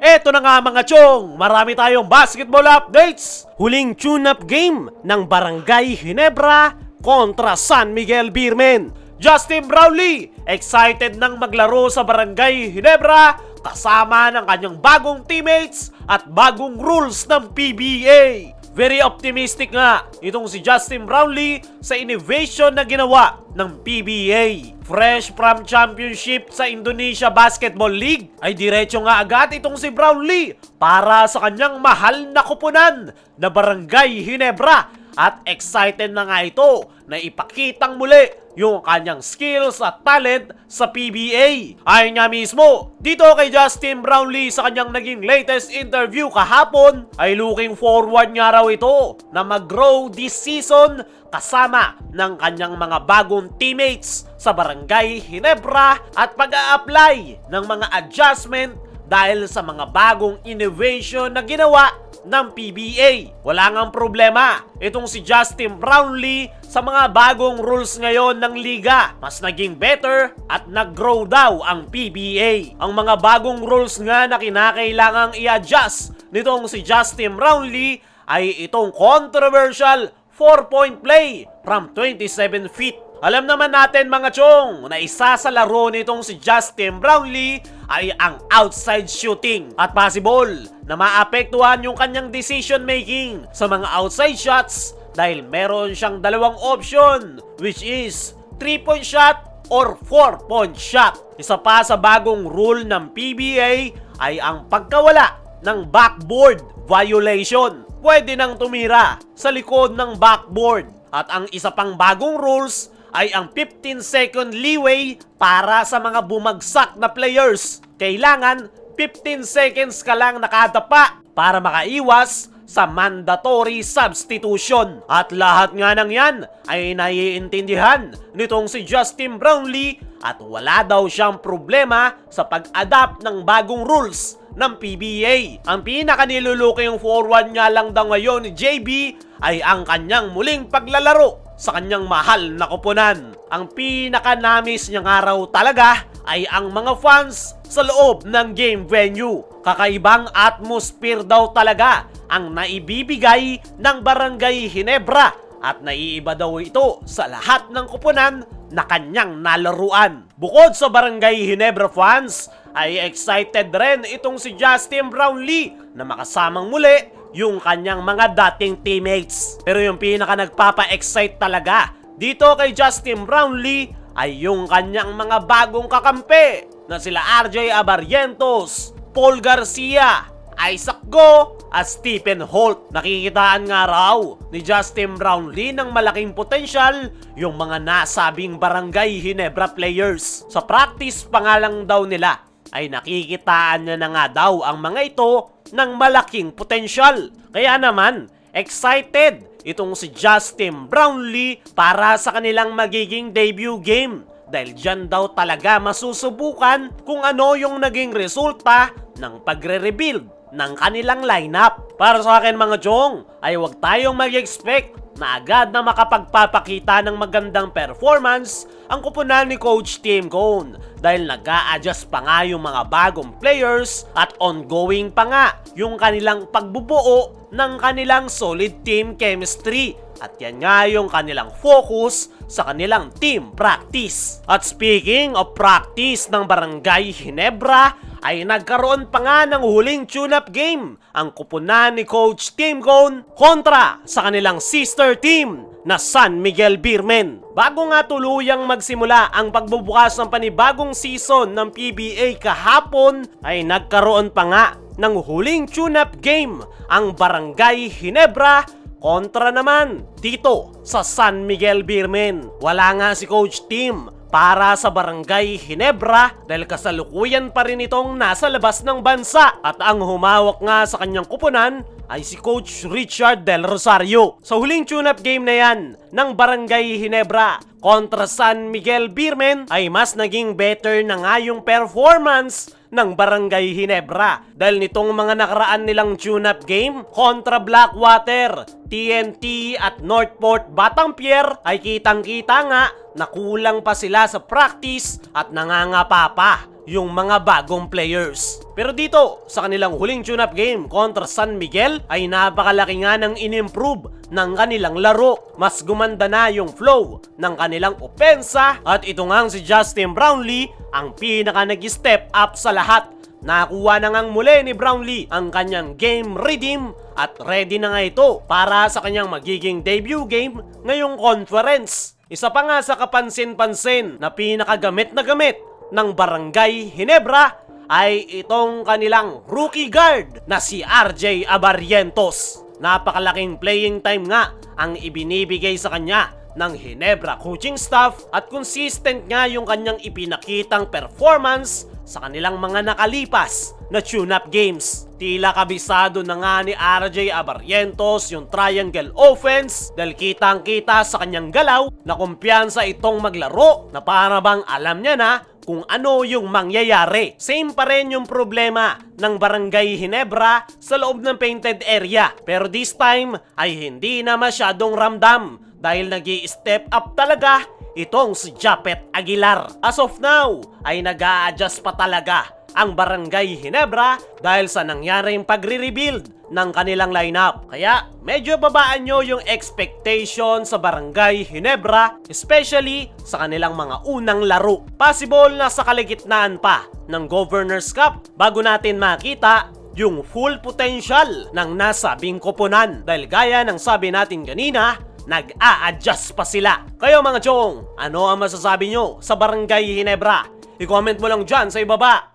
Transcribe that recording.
Eto na nga mga chong, marami tayong basketball updates. Huling tune-up game ng Barangay Ginebra kontra San Miguel Beermen. Justin Brownlee, excited nang maglaro sa Barangay Ginebra kasama ng kanyang bagong teammates at bagong rules ng PBA. Very optimistic nga itong si Justin Brownlee sa innovation na ginawa ng PBA. Fresh from championship sa Indonesia Basketball League ay diretso nga agad itong si Brownlee para sa kanyang mahal na kupunan na Barangay Ginebra. At excited na nga ito na ipakitang muli yung kanyang skills at talent sa PBA. Ayon nga mismo dito kay Justin Brownlee sa kanyang naging latest interview kahapon, ay looking forward nga raw ito na mag-grow this season kasama ng kanyang mga bagong teammates sa Barangay Ginebra at pag-a-apply ng mga adjustment dahil sa mga bagong innovation na ginawa ng PBA. Wala ngang problema itong si Justin Brownlee sa mga bagong rules ngayon ng liga. Mas naging better at nag-grow daw ang PBA. Ang mga bagong rules nga na kinakailangang i-adjust nitong si Justin Brownlee ay itong controversial 4-point play from 27 feet. Alam naman natin mga chong na isa sa laro nitong si Justin Brownlee ay ang outside shooting at possible na maapektuhan yung kanyang decision making sa mga outside shots dahil meron siyang dalawang option, which is 3-point shot or 4-point shot. Isa pa sa bagong rule ng PBA ay ang pagkawala ng backboard violation. Pwede nang tumira sa likod ng backboard. At ang isa pang bagong rules ay ang 15-second leeway para sa mga bumagsak na players. Kailangan 15 seconds ka lang nakadapa para makaiwas sa mandatory substitution. At lahat nga ng yan ay naiintindihan nitong si Justin Brownlee at wala daw siyang problema sa pag-adapt ng bagong rules ng PBA. Ang pinaka-niluluking forward nga lang daw ngayon ni JB ay ang kanyang muling paglalaro sa kanyang mahal na koponan. Ang pinaka-namis niya nga raw talaga ay ang mga fans sa loob ng game venue. Kakaibang atmosphere daw talaga ang naibibigay ng Barangay Ginebra at naiiba daw ito sa lahat ng koponan na kanyang nalaruan. Bukod sa Barangay Ginebra fans, ay excited rin itong si Justin Brownlee na makasamang muli yung kanyang mga dating teammates. Pero yung pinaka nagpapa-excite talaga dito kay Justin Brownlee ay yung kanyang mga bagong kakampi na sila RJ Abarrientos, Paul Garcia, Isaac Go at Stephen Holt. Nakikitaan nga raw ni Justin Brownlee ng malaking potensyal yung mga nasabing Barangay Ginebra players. Sa practice pa nga lang daw nila ay nakikitaan niya na nga daw ang mga ito ng malaking potensyal. Kaya naman, excited itong si Justin Brownlee para sa kanilang magiging debut game. Dahil dyan daw talaga masusubukan kung ano yung naging resulta ng pagre-rebuild ng kanilang lineup. Para sa akin mga chong, ay huwag tayong mag-expect na agad na makapagpapakita ng magandang performance ang kupunan ni Coach Tim Cone dahil nag-a-adjust pa nga yung mga bagong players at ongoing pa nga yung kanilang pagbubuo ng kanilang solid team chemistry. At yan nga yung kanilang focus sa kanilang team practice. At speaking of practice ng Barangay Ginebra, ay nagkaroon pa nga ng huling tune-up game ang kupunan ni Coach Tim Cone kontra sa kanilang sister team na San Miguel Beermen. Bago nga tuluyang magsimula ang pagbubukas ng panibagong season ng PBA kahapon, ay nagkaroon pa nga ng huling tune-up game ang Barangay Ginebra kontra naman dito sa San Miguel Beermen. Wala nga si Coach Tim para sa Barangay Ginebra dahil kasalukuyan pa rin itong nasa labas ng bansa at ang humawak nga sa kanyang kupunan ay si Coach Richard Del Rosario. Sa huling tune-up game na yan ng Barangay Ginebra kontra San Miguel Beermen ay mas naging better na nga yung performance ng Barangay Ginebra dahil nitong mga nakaraan nilang tune-up game kontra Blackwater, TNT at Northport Batampier ay kitang-kita nga na kulang pa sila sa practice at nangangapa pa yung mga bagong players. Pero dito, sa kanilang huling tune-up game kontra San Miguel, ay napakalaki nga ng in-improve ng kanilang laro. Mas gumanda na yung flow ng kanilang opensa at ito nga si Justin Brownlee ang pinaka nag-step up sa lahat. Nakuha na ngang muli ni Brownlee ang kanyang game rhythm at ready na nga ito para sa kanyang magiging debut game ngayong conference. Isa pa nga sa kapansin-pansin na pinakagamit na gamit ng Barangay Ginebra ay itong kanilang rookie guard na si RJ Abarrientos. Napakalaking playing time nga ang ibinibigay sa kanya ng Ginebra coaching staff at consistent nga yung kanyang ipinakitang performance sa kanilang mga nakalipas na tune-up games. Tila kabisado na nga ni RJ Abarrientos yung triangle offense dahil kitang-kita sa kanyang galaw na kumpiyansa itong maglaro na para bang alam niya na kung ano yung mangyayari. Same pa rin yung problema ng Barangay Ginebra sa loob ng painted area. Pero this time ay hindi na masyadong ramdam dahil nag-i-step up talaga itong si Japet Aguilar. As of now ay nag-a-adjust pa talaga ang Barangay Ginebra dahil sa nangyaring pagre-rebuild ng kanilang lineup. Kaya medyo babaan nyo yung expectation sa Barangay Ginebra, especially sa kanilang mga unang laro. Possible na sa kaligitnaan pa ng Governor's Cup bago natin makita yung full potential ng nasabing koponan. Dahil gaya ng sabi natin kanina, nag-a-adjust pa sila. Kayo mga chong, ano ang masasabi nyo sa Barangay Ginebra? I-comment mo lang dyan sa ibaba.